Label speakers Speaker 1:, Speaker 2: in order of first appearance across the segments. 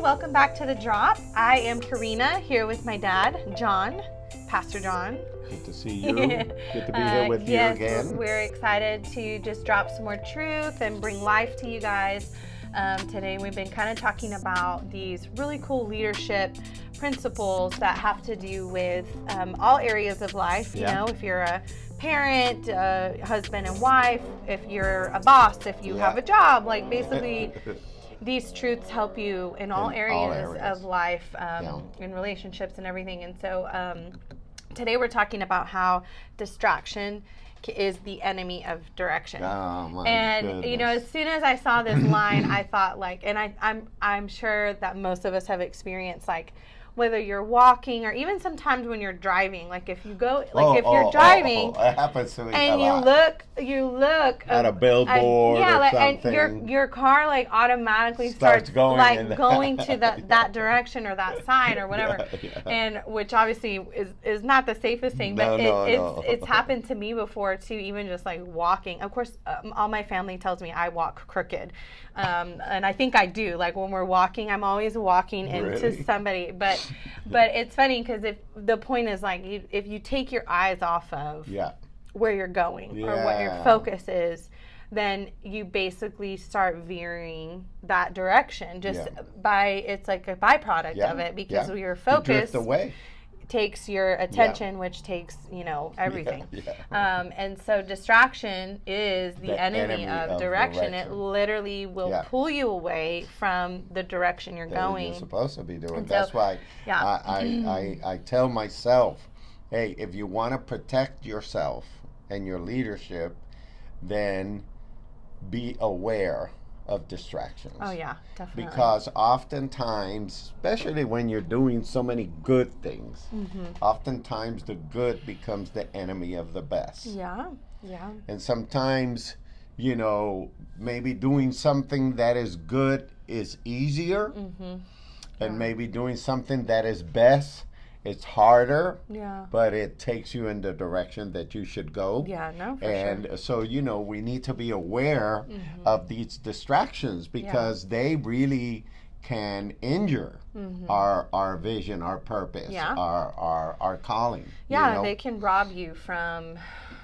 Speaker 1: Welcome back to The Drop. I am Karina here with my dad, John, Pastor John.
Speaker 2: Good to see you. Good to be here with you again.
Speaker 1: We're excited to just drop some more truth and bring life to you guys. Today we've been kind of talking about these really cool leadership principles that have to do with all areas of life. You know, if you're a parent, husband and wife, if you're a boss, if you have a job, like basically these truths help you in all areas of life, in relationships and everything. And so today we're talking about how distraction is the enemy of direction.
Speaker 2: Oh, my
Speaker 1: goodness. You know, as soon as I saw this line, I thought I'm sure that most of us have experienced, like, whether you're walking or even sometimes when you're driving, like if you go, like if you're driving,
Speaker 2: it happens to me
Speaker 1: and you look
Speaker 2: at a billboard or something,
Speaker 1: and your car like automatically starts going like going to that direction or that sign or whatever, and which obviously is not the safest thing, but it's happened to me before too, even just like walking. Of course, all my family tells me I walk crooked, and I think I do. Like when we're walking, I'm always walking into somebody, but it's funny because if the point is like if you take your eyes off of where you're going or what your focus is, then you basically start veering that direction just by, it's like a byproduct of it, because your focus takes your attention, which takes, everything. And so distraction is the enemy of direction. It literally will pull you away from the direction you're going.
Speaker 2: You're supposed to be doing. And that's why I tell myself, hey, if you want to protect yourself and your leadership, then be aware of distractions.
Speaker 1: Oh yeah, definitely.
Speaker 2: Because oftentimes, especially when you're doing so many good things, oftentimes the good becomes the enemy of the best.
Speaker 1: Yeah.
Speaker 2: And sometimes, maybe doing something that is good is easier, and maybe doing something that is best, it's harder, but it takes you in the direction that you should go. So, we need to be aware of these distractions, because they really can injure our vision, our purpose, our calling.
Speaker 1: They can rob you from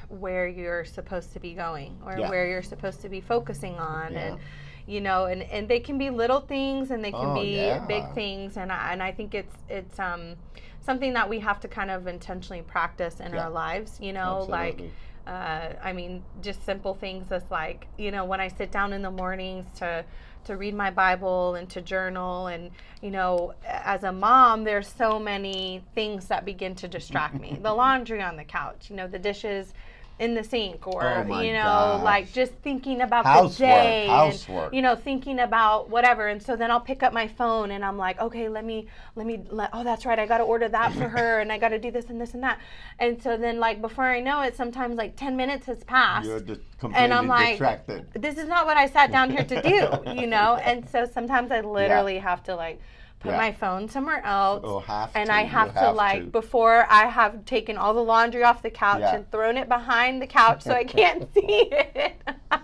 Speaker 1: where you're supposed to be going or where you're supposed to be focusing on. And they can be little things and they can be big things. And I think it's something that we have to kind of intentionally practice in our lives,
Speaker 2: Absolutely.
Speaker 1: like, just simple things as like, when I sit down in the mornings to read my Bible and to journal, and, as a mom, there's so many things that begin to distract me. The laundry on the couch, the dishes in the sink, or like just thinking about the day,
Speaker 2: housework.
Speaker 1: And thinking about whatever. And so then I'll pick up my phone and I'm like, okay, let me oh, that's right, I got to order that for her, and I got to do this and this and that. And so then, like, before I know it, sometimes like 10 minutes has passed,
Speaker 2: you're completely
Speaker 1: and I'm like,
Speaker 2: distracted.
Speaker 1: This is not what I sat down here to do, And so sometimes I literally have to like put my phone somewhere else, I have to before I have taken all the laundry off the couch and thrown it behind the couch so I can't see it.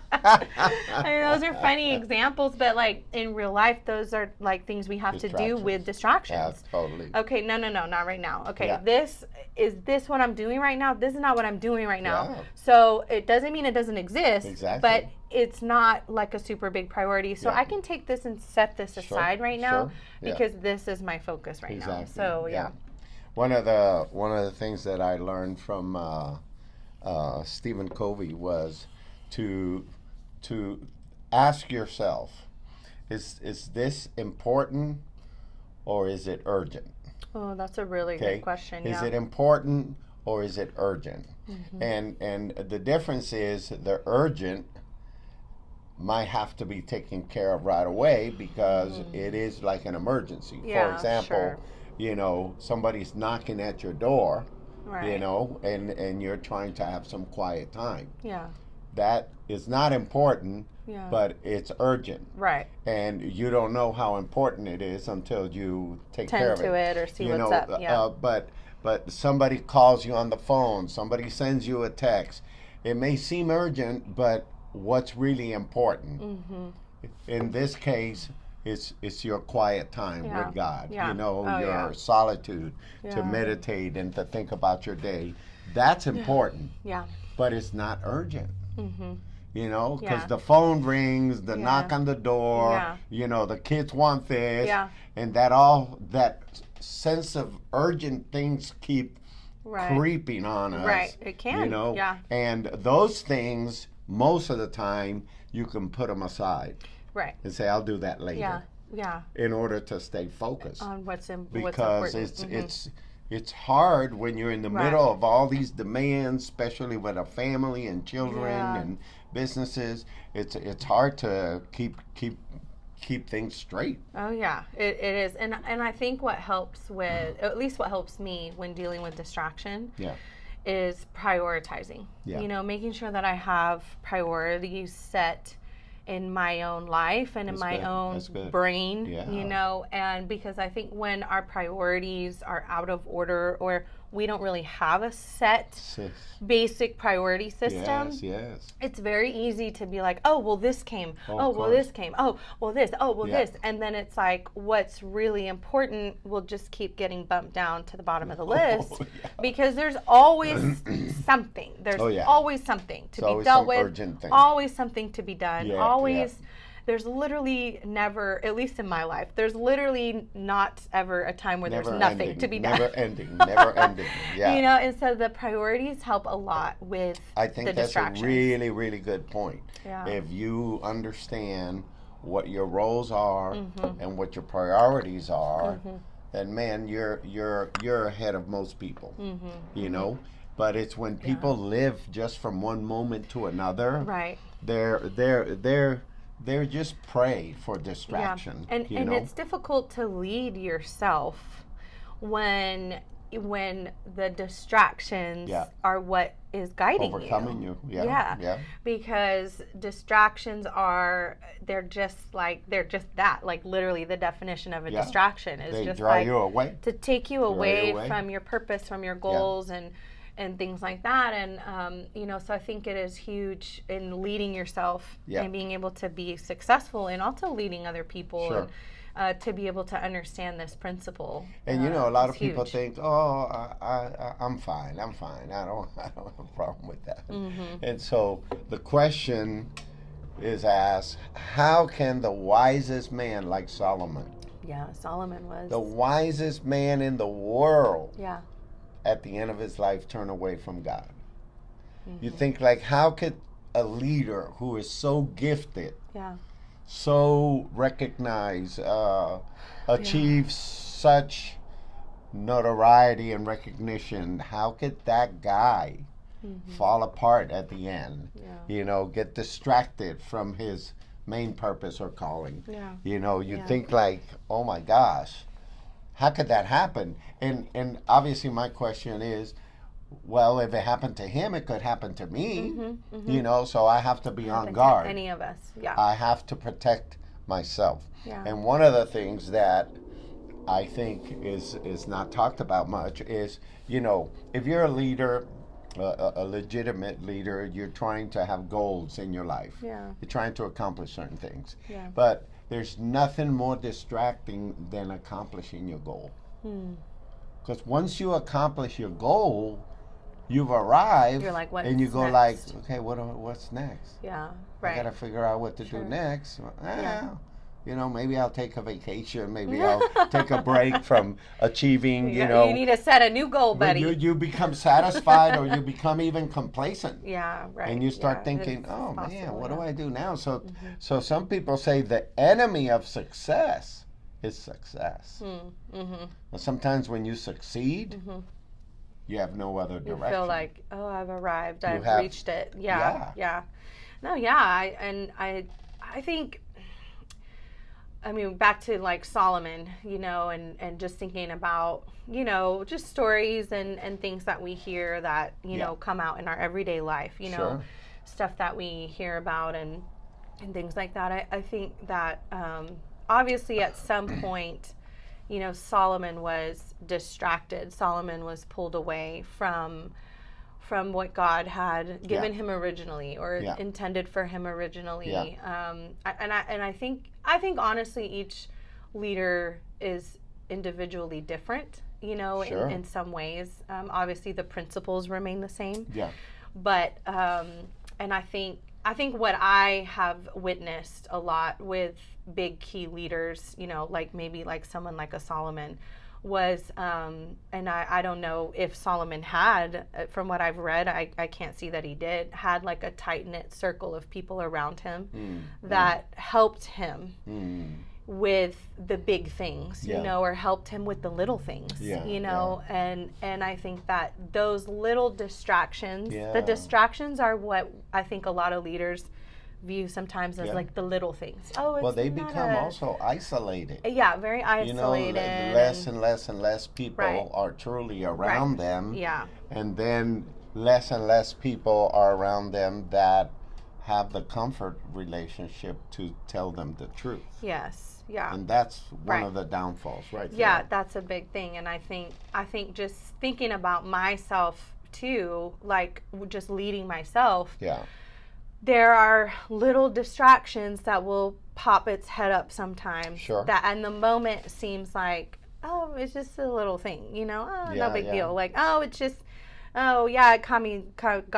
Speaker 1: I mean, those are funny examples, but like in real life, those are like things we have to do with distractions.
Speaker 2: Yeah, totally.
Speaker 1: Okay, no, not right now. Okay, this what I'm doing right now? This is not what I'm doing right now. Yeah. So it doesn't mean it doesn't exist, but it's not like a super big priority. So I can take this and set this aside right now because this is my focus right now. So
Speaker 2: one of the things that I learned from Stephen Covey was to ask yourself, is this important or is it urgent?
Speaker 1: Oh, that's a really good question.
Speaker 2: Is it important or is it urgent? And the difference is the urgent might have to be taken care of right away because it is like an emergency. For example, somebody's knocking at your door, and you're trying to have some quiet time.
Speaker 1: Yeah.
Speaker 2: That is not important,
Speaker 1: Yeah.
Speaker 2: But it's urgent.
Speaker 1: Right.
Speaker 2: And you don't know how important it is until you take care of it.
Speaker 1: Tend to it or see what's up. Yeah.
Speaker 2: But somebody calls you on the phone, somebody sends you a text. It may seem urgent, but what's really important? Mm-hmm. In this case, it's your quiet time with God.
Speaker 1: Yeah.
Speaker 2: Your solitude to meditate and to think about your day. That's important.
Speaker 1: Yeah.
Speaker 2: But it's not urgent.
Speaker 1: Mm-hmm.
Speaker 2: Because the phone rings, the knock on the door, the kids want this, and that sense of urgent things keep creeping on us.
Speaker 1: Right, it can.
Speaker 2: And those things, most of the time, you can put them aside.
Speaker 1: Right.
Speaker 2: And say, I'll do that later.
Speaker 1: Yeah.
Speaker 2: In order to stay focused.
Speaker 1: On what's important.
Speaker 2: Because it's hard when you're in the middle of all these demands, especially with a family and children and businesses. It's hard to keep things straight.
Speaker 1: Oh yeah, it is, and I think what helps me when dealing with distraction, is prioritizing. Yeah. Making sure that I have priorities set in my own life and in my own brain, and because I think when our priorities are out of order or we don't really have a set basic priority system, it's very easy to be like, oh, well, this came. Oh, well, this came. Oh, well, this. Oh, well, this. And then it's like what's really important will just keep getting bumped down to the bottom of the list because there's always something. There's always something to be dealt with. Always something to be done. There's literally never, at least in my life, there's literally not ever a time where there's nothing to be done.
Speaker 2: Never ending. Yeah.
Speaker 1: And so the priorities help a lot with
Speaker 2: I think
Speaker 1: the
Speaker 2: that's
Speaker 1: distractions.
Speaker 2: a really, really good point.
Speaker 1: Yeah.
Speaker 2: If you understand what your roles are and what your priorities are, then man, you're ahead of most people. But it's when people live just from one moment to another.
Speaker 1: Right.
Speaker 2: They're just prey for distraction.
Speaker 1: And it's difficult to lead yourself when the distractions are what is guiding
Speaker 2: overcoming
Speaker 1: you. Because distractions they're just that. Like literally the definition of a distraction is just
Speaker 2: draw you away.
Speaker 1: To take you away from your purpose, from your goals and things like that. And, so I think it is huge in leading yourself and being able to be successful and also leading other people.
Speaker 2: Sure.
Speaker 1: And, to be able to understand this principle.
Speaker 2: And, a lot of people think, I'm fine. I don't have a problem with that. And so the question is asked, how can the wisest man like Solomon?
Speaker 1: Yeah, Solomon was.
Speaker 2: The wisest man in the world.
Speaker 1: Yeah.
Speaker 2: At the end of his life turn away from God. You think like, how could a leader who is so gifted, so recognized, achieve such notoriety and recognition, how could that guy fall apart at the end? Get distracted from his main purpose or calling. You think like, oh my gosh, how could that happen? And obviously my question is, well, if it happened to him, it could happen to me. So I have to be on guard.
Speaker 1: Any of us,
Speaker 2: I have to protect myself.
Speaker 1: Yeah.
Speaker 2: And one of the things that I think is not talked about much is, if you're a leader, a legitimate leader, you're trying to have goals in your life.
Speaker 1: Yeah.
Speaker 2: You're trying to accomplish certain things.
Speaker 1: Yeah.
Speaker 2: But there's nothing more distracting than accomplishing your goal. Because once you accomplish your goal, you've arrived.
Speaker 1: You're like, what's
Speaker 2: and you go
Speaker 1: next?
Speaker 2: like, okay, what's next?
Speaker 1: Yeah, right.
Speaker 2: I got to figure out what to do next. Maybe I'll take a vacation. Maybe I'll take a break from achieving,
Speaker 1: You need to set a new goal, buddy.
Speaker 2: You become satisfied or you become even complacent.
Speaker 1: Yeah, right.
Speaker 2: And you start thinking, oh, man, what do I do now? So some people say the enemy of success is success. But sometimes when you succeed, you have no other direction.
Speaker 1: You feel like, oh, I've arrived. I've reached it. Yeah. No, I think, back to like Solomon, and just thinking about, just stories and things that we hear that, come out in our everyday life,
Speaker 2: Sure.
Speaker 1: stuff that we hear about and and things like that. I think that obviously at some point, you know, Solomon was distracted. Solomon was pulled away from what God had given him originally, or intended for him originally. And I think honestly, each leader is individually different, you know, in some ways. Obviously, the principles remain the same. But and I think what I have witnessed a lot with big key leaders, you know, like maybe like someone like a Solomon, was, and I don't know if Solomon had, from what I've read, I can't see that he did, had like a tight-knit circle of people around him that helped him with the big things, you know, or helped him with the little things, you know, and I think that those little distractions, the distractions are what I think a lot of leaders view sometimes as like the little things. Oh, it's
Speaker 2: well, they become also isolated.
Speaker 1: Very isolated. You know,
Speaker 2: less and less people are truly around them. And then less and less people are around them that have the comfort relationship to tell them the truth. And that's one of the downfalls, right?
Speaker 1: That's a big thing. And I think just thinking about myself too, like just leading myself. There are little distractions that will pop its head up sometimes. That in the moment seems like, oh, it's just a little thing, you know, no big deal. Like, oh, it's just, it got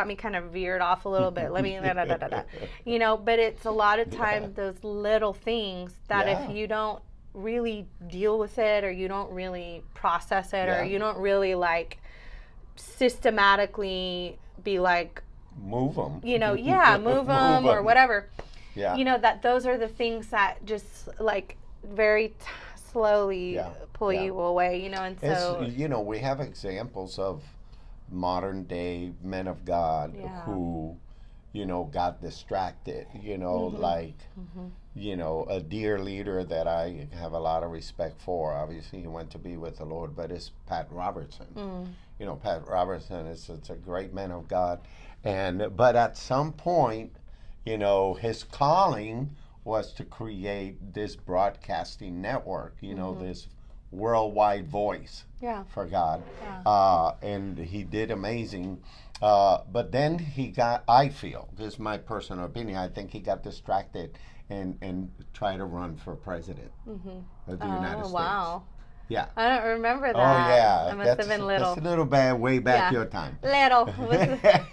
Speaker 1: me kind of veered off a little bit. Let me, you know, but it's a lot of times those little things that if you don't really deal with it, or you don't really process it, or you don't really like systematically be like,
Speaker 2: move them,
Speaker 1: you know, move them or whatever, you know, that those are the things that just like very slowly pull you away, you know. And so,
Speaker 2: you know, we have examples of modern day men of God who, you know, got distracted, you know, like, you know, a dear leader that I have a lot of respect for, obviously he went to be with the Lord, but it's Pat Robertson. You know, Pat Robertson is a great man of God. But at some point, you know, his calling was to create this broadcasting network, you know, this worldwide voice for God. And he did amazing. But then I feel, this is my personal opinion, I think he got distracted and tried to run for president of the United States. I
Speaker 1: don't remember that.
Speaker 2: I
Speaker 1: must have been little.
Speaker 2: That's a little bad way back your time.
Speaker 1: Little.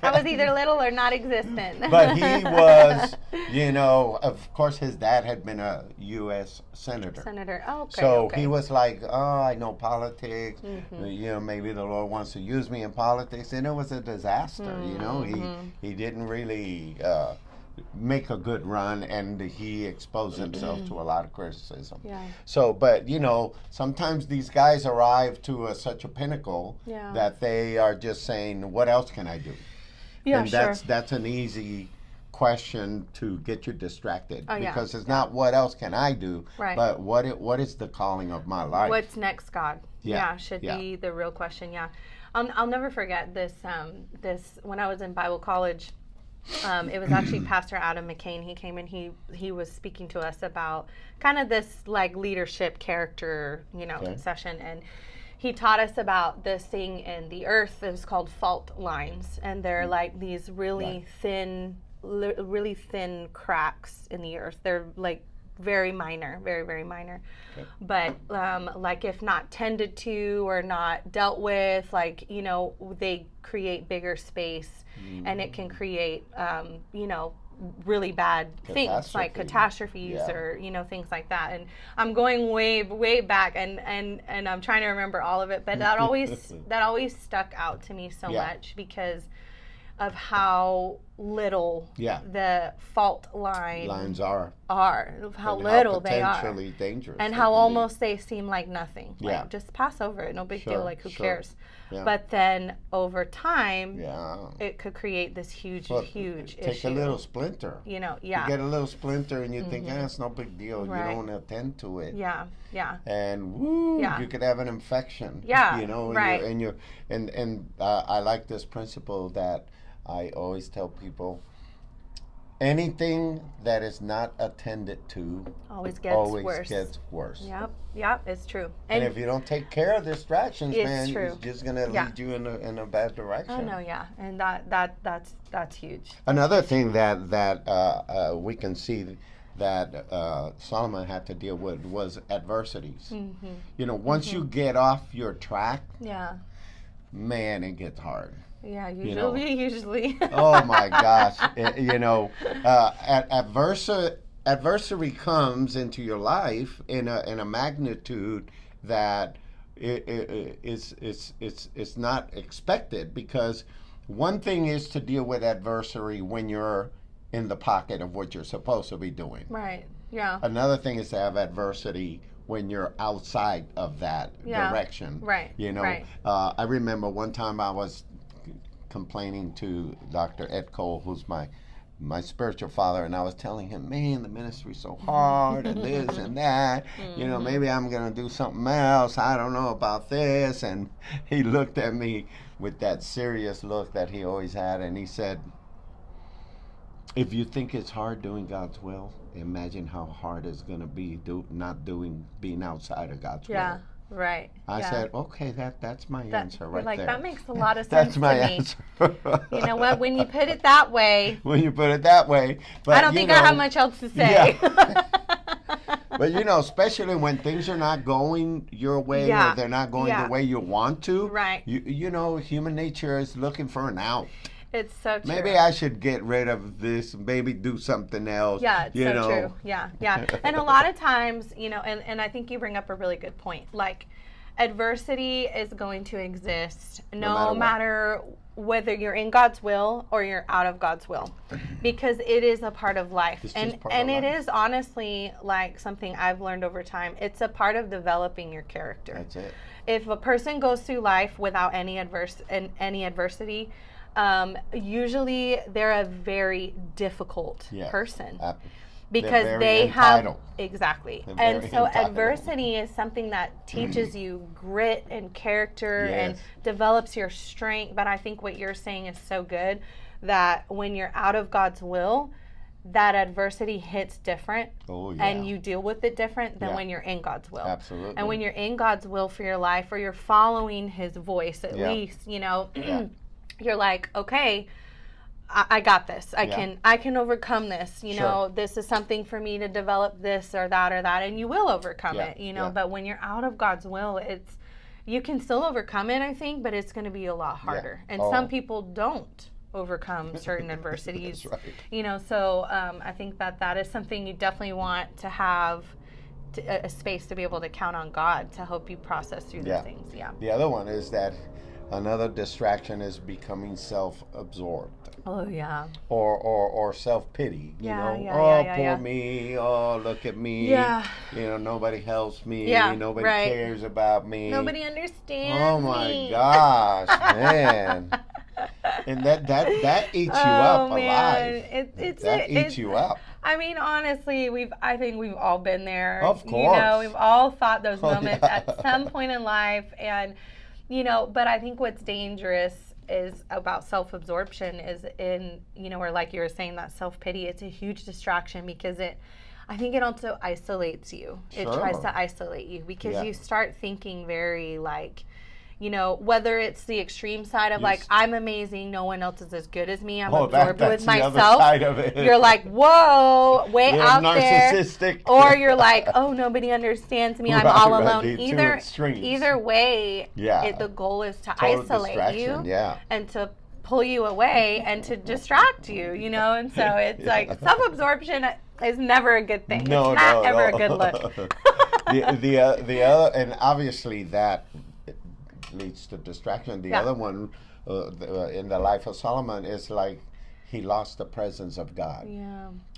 Speaker 1: I was either little or not existent.
Speaker 2: But he was, you know, of course his dad had been a U.S. senator. So he was like, I know politics. You know, maybe the Lord wants to use me in politics. And it was a disaster, you know. He didn't really make a good run, and he exposed himself to a lot of criticism. So, but you know, sometimes these guys arrive to such a pinnacle that they are just saying, what else can I do? And that's an easy question to get you distracted, because it's not what else can I do, but what is the calling of my life?
Speaker 1: What's next, God? Should be the real question. I'll never forget this when I was in Bible college. It was actually Pastor Adam McCain. He came and he was speaking to us about kind of this like leadership character, you know, session, and he taught us about this thing in the earth. It was called fault lines, and they're like these really thin cracks in the earth. They're like very minor, very, very minor. But like if not tended to or not dealt with, like, you know, they create bigger space, and it can create, you know, really bad things like catastrophes or, you know, things like that. And I'm going way back, and I'm trying to remember all of it, but that always stuck out to me so much because of how little the fault lines are, how little they are,
Speaker 2: potentially dangerous,
Speaker 1: and how almost they seem like nothing. Like, just pass over it, no big deal. Like, who cares? But then over time, it could create this huge issue.
Speaker 2: Take a little splinter.
Speaker 1: You know,
Speaker 2: You get a little splinter, and you think, it's no big deal. You don't want to attend to it. And you could have an infection. You know, and I like this principle that I always tell people. anything that is not attended to
Speaker 1: always gets
Speaker 2: worse.
Speaker 1: Yep, it's true.
Speaker 2: And if you don't take care of distractions, man,
Speaker 1: true.
Speaker 2: it's just gonna lead you in a bad direction.
Speaker 1: Oh no, yeah, and that's huge.
Speaker 2: Another thing that we can see that Solomon had to deal with was adversities. Mm-hmm. You know, once you get off your track, man, it gets hard.
Speaker 1: Yeah, usually.
Speaker 2: Oh my gosh, you know, adversity comes into your life in a magnitude that it's not expected, because one thing is to deal with adversity when you're in the pocket of what you're supposed to be doing.
Speaker 1: Right. Yeah.
Speaker 2: Another thing is to have adversity when you're outside of that direction.
Speaker 1: Right.
Speaker 2: You know,
Speaker 1: right.
Speaker 2: I remember one time I was complaining to Dr. Ed Cole, who's my spiritual father, and I was telling him, man, the ministry's so hard and this and that. Mm-hmm. You know, maybe I'm going to do something else. I don't know about this. And he looked at me with that serious look that he always had, and he said, if you think it's hard doing God's will, imagine how hard it's going to be being outside of God's will.
Speaker 1: Yeah, right.
Speaker 2: I said, okay, that's my answer right there.
Speaker 1: That makes a lot of sense
Speaker 2: to me.
Speaker 1: Answer. You know what? When you put it that way.
Speaker 2: When you put it that way. But,
Speaker 1: I don't think I have much else to say.
Speaker 2: Yeah. But, you know, especially when things are not going your way or they're not going the way you want to.
Speaker 1: Right.
Speaker 2: You know, human nature is looking for an out.
Speaker 1: It's so true.
Speaker 2: Maybe I should get rid of this, maybe do something else.
Speaker 1: Yeah, it's so true. Yeah. And a lot of times, you know, and I think you bring up a really good point. Like, adversity is going to exist no matter whether you're in God's will or you're out of God's will, because it is a part of life. And it is honestly like something I've learned over time. It's a part of developing your character.
Speaker 2: That's it.
Speaker 1: If a person goes through life without any adversity, usually they're a very difficult person because they have
Speaker 2: entitled.
Speaker 1: Exactly. And so adversity is something that teaches you grit and character and develops your strength. But I think what you're saying is so good, that when you're out of God's will, that adversity hits different and you deal with it different than when you're in God's will.
Speaker 2: Absolutely.
Speaker 1: And when you're in God's will for your life, or you're following his voice at least, you know, you're like, okay, I got this. I can overcome this. You know, this is something for me to develop this or that, and you will overcome it. You know, but when you're out of God's will, you can still overcome it, I think, but it's going to be a lot harder. And some people don't overcome certain adversities.
Speaker 2: That's right.
Speaker 1: You know, so I think that is something you definitely want to have. A space to be able to count on God to help you process through those things. Yeah.
Speaker 2: The other one is that another distraction is becoming self-absorbed.
Speaker 1: Oh yeah.
Speaker 2: Or self-pity. You know, poor me. Oh, look at me. Yeah. You know, nobody helps me. Yeah. Nobody cares about me.
Speaker 1: Nobody understands me.
Speaker 2: Oh my gosh, man. And that eats you up alive. That eats you up.
Speaker 1: I mean, honestly, I think we've all been there.
Speaker 2: Of course.
Speaker 1: You know, we've all thought those moments at some point in life, and you know, but I think what's dangerous is about self-absorption is where, like you were saying, that self-pity, it's a huge distraction because I think it also isolates you. It tries to isolate you because you start thinking very like, you know, whether it's the extreme side of like, I'm amazing, no one else is as good as me, I'm absorbed with myself.
Speaker 2: The other side of it.
Speaker 1: You're like, whoa, way out
Speaker 2: narcissistic.
Speaker 1: There. Or you're like, oh, nobody understands me, I'm all alone. Either way, the goal is to isolate you and to pull you away and to distract you, you know? And so it's like self-absorption is never a good thing. It's not ever a good look.
Speaker 2: the other, and obviously that leads to distraction. The other one in the life of Solomon is like he lost the presence of God,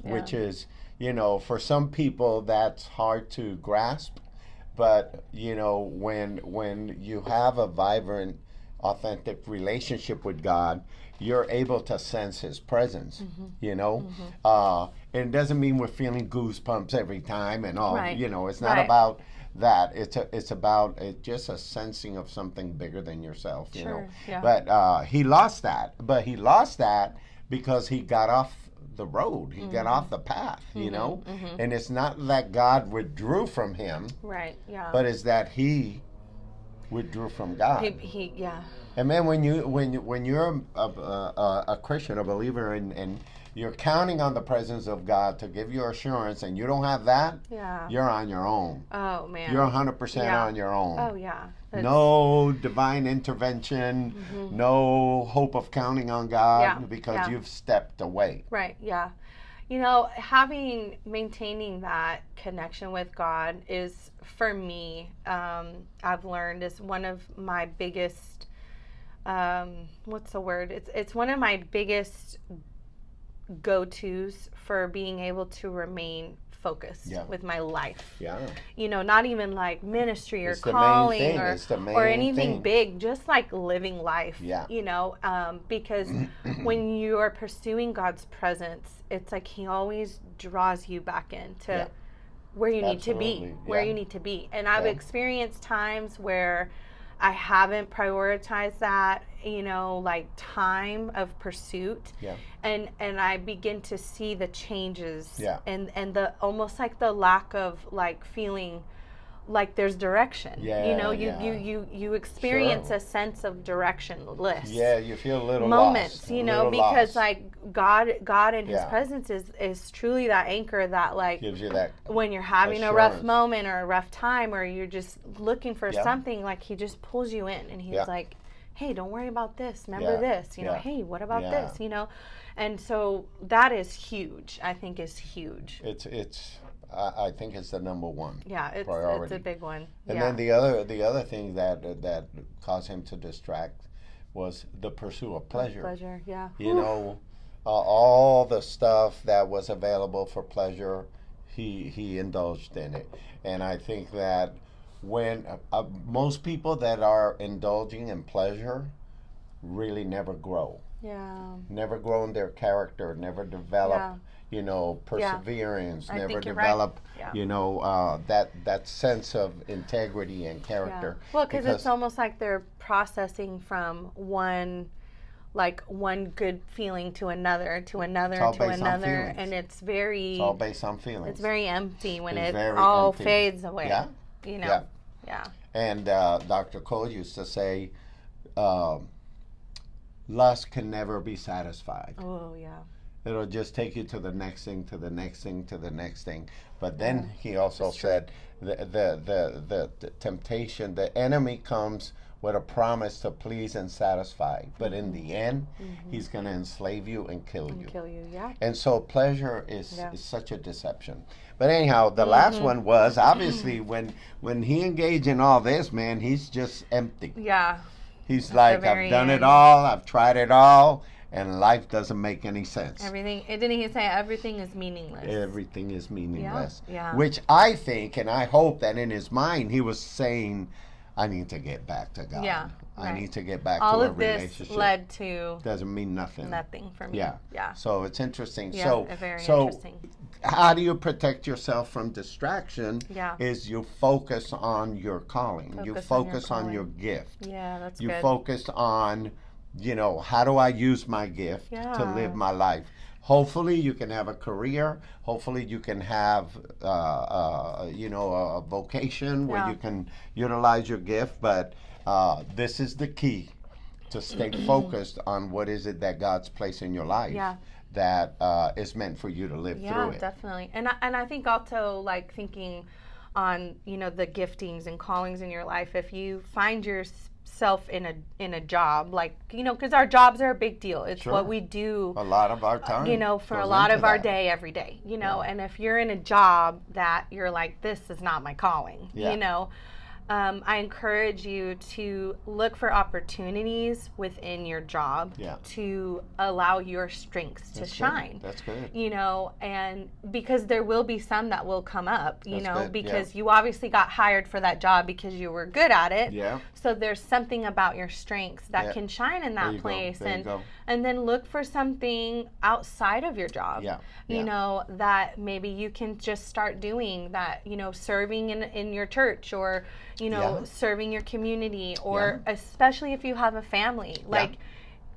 Speaker 2: which is, you know, for some people that's hard to grasp, but you know, when you have a vibrant, authentic relationship with God, you're able to sense his presence, you know. And it doesn't mean we're feeling goosebumps every time and all, you know, it's not about that. It's about just a sensing of something bigger than yourself, you know. But he lost that. But he lost that because he got off the road. He got off the path, you know? And it's not that God withdrew from him.
Speaker 1: Right, yeah.
Speaker 2: But it's that he withdrew from God.
Speaker 1: He yeah.
Speaker 2: And man, when you're a Christian, a believer, and you're counting on the presence of God to give you assurance, and you don't have that, you're on your own.
Speaker 1: Oh, man.
Speaker 2: You're 100% on your own.
Speaker 1: Oh, yeah.
Speaker 2: No divine intervention, no hope of counting on God because you've stepped away.
Speaker 1: Right, yeah. You know, maintaining that connection with God is, for me, I've learned is one of my biggest, what's the word? It's one of my biggest go-tos for being able to remain focused with my life. Yeah. You know, not even like ministry or calling or anything big, just like living life. Yeah. You know, because when you are pursuing God's presence, it's like he always draws you back into where you need to be, where you need to be. And I've experienced times where I haven't prioritized that, you know, like time of pursuit. Yeah. And I begin to see the changes and the almost like the lack of like feeling like there's direction. Yeah, you know, you experience a sense of directionless.
Speaker 2: Yeah, you feel a little
Speaker 1: moments,
Speaker 2: lost,
Speaker 1: you know, because like God in his presence is truly that anchor that like
Speaker 2: gives you that
Speaker 1: when you're having assurance. A rough moment or a rough time or you're just looking for something, like he just pulls you in and he's like, hey, don't worry about this. Remember this, you know, hey, what about this, you know? And so that is huge. I think is huge.
Speaker 2: I think it's the number one.
Speaker 1: Yeah, it's a big one.
Speaker 2: And then the other thing that caused him to distract was the pursuit of pleasure.
Speaker 1: Pleasure, yeah.
Speaker 2: You know, all the stuff that was available for pleasure, he indulged in it. And I think that when most people that are indulging in pleasure really never grow. Yeah. Never grow in their character, never develop, you know, perseverance, never develop, you know, that sense of integrity and character.
Speaker 1: Yeah. Well, because it's almost like they're processing from one good feeling to another, and it's
Speaker 2: all based on feelings.
Speaker 1: It's very empty when it all fades away. Yeah. You know. Yeah.
Speaker 2: And Dr. Cole used to say, lust can never be satisfied.
Speaker 1: Oh, yeah.
Speaker 2: It'll just take you to the next thing, to the next thing, to the next thing. But then he also said the temptation, the enemy comes with a promise to please and satisfy. But in the end, he's going to enslave you and kill you. And so pleasure is such a deception. But anyhow, the last one was, obviously, when he engaged in all this, man, he's just empty.
Speaker 1: Yeah.
Speaker 2: He's like, I've done it all, I've tried it all, and life doesn't make any sense.
Speaker 1: Didn't he say everything is meaningless?
Speaker 2: Everything is meaningless.
Speaker 1: Yeah.
Speaker 2: Which I think, and I hope that in his mind, he was saying, I need to get back to God. Yeah. I need to get back to a relationship.
Speaker 1: All of this led to...
Speaker 2: Doesn't mean nothing.
Speaker 1: Nothing for me.
Speaker 2: Yeah. So it's interesting.
Speaker 1: Yeah, very interesting.
Speaker 2: How do you protect yourself from distraction? Yeah. Is you focus on your calling. You focus on your gift.
Speaker 1: Yeah, that's good.
Speaker 2: You focus on, you know, how do I use my gift to live my life? Hopefully you can have a career. Hopefully you can have, you know, a vocation where you can utilize your gift. But this is the key, to stay focused on what is it that God's placed in your life that is meant for you to live through it.
Speaker 1: Yeah, definitely. And I think also, like, thinking on, you know, the giftings and callings in your life, if you find yourself in a job, like, you know, because our jobs are a big deal. It's what we do
Speaker 2: a lot of our time,
Speaker 1: you know, for a lot of our day every day, you know. And if you're in a job that you're like, this is not my calling, you know, I encourage you to look for opportunities within your job to allow your strengths to shine.
Speaker 2: That's good.
Speaker 1: You know, and because there will be some that will come up, you know, because you obviously got hired for that job because you were good at it. Yeah. So there's something about your strengths that can shine in that place. And then look for something outside of your job. Yeah. You know, that maybe you can just start doing that, you know, serving in your church, or you know, serving your community, or especially if you have a family, like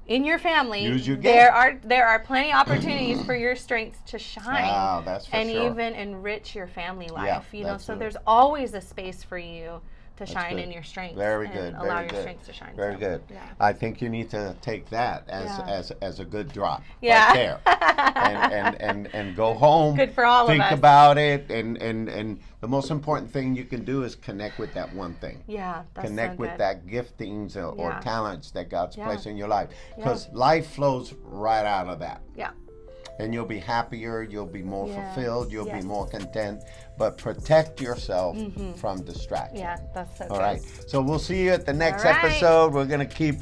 Speaker 1: in your family,
Speaker 2: use your
Speaker 1: there are plenty of opportunities for your strengths to shine,
Speaker 2: that's for
Speaker 1: and
Speaker 2: sure.
Speaker 1: even enrich your family life. So
Speaker 2: good.
Speaker 1: there's always a space for you to shine in your strengths.
Speaker 2: Very
Speaker 1: and
Speaker 2: good.
Speaker 1: allow
Speaker 2: Very
Speaker 1: your
Speaker 2: good.
Speaker 1: strengths to shine.
Speaker 2: Very good.
Speaker 1: Yeah.
Speaker 2: I think you need to take that as a good drop.
Speaker 1: Yeah.
Speaker 2: Right there. and go home.
Speaker 1: Good for all of us.
Speaker 2: Think about it, and the most important thing you can do is connect with that one thing.
Speaker 1: Yeah, that's
Speaker 2: Connect
Speaker 1: so
Speaker 2: with
Speaker 1: good.
Speaker 2: that giftings or talents that God's placed in your life, because
Speaker 1: Yeah.
Speaker 2: life flows right out of that.
Speaker 1: Yeah.
Speaker 2: And you'll be happier, you'll be more fulfilled, you'll be
Speaker 1: Yes.
Speaker 2: more content, but protect yourself from distraction.
Speaker 1: Yeah, that's so good.
Speaker 2: All right. So we'll see you at the next
Speaker 1: All right.
Speaker 2: episode. We're going to keep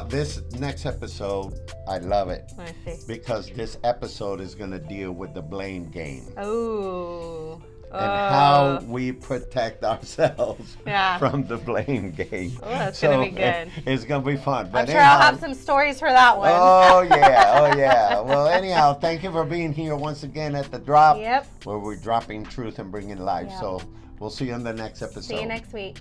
Speaker 2: this next episode. I love it
Speaker 1: Let me see.
Speaker 2: because this episode is going to deal with the blame game
Speaker 1: Oh.
Speaker 2: and how we protect ourselves
Speaker 1: Yeah.
Speaker 2: from the blame game.
Speaker 1: Oh, that's going to be good.
Speaker 2: It's going to be fun.
Speaker 1: I'm
Speaker 2: But
Speaker 1: sure I'll have some stories for that one.
Speaker 2: Oh, yeah. Oh, yeah. Well, anyhow, thank you for being here once again at The Drop.
Speaker 1: Yep.
Speaker 2: Where we're dropping truth and bringing life.
Speaker 1: Yep.
Speaker 2: So we'll see you on the next episode.
Speaker 1: See you next week.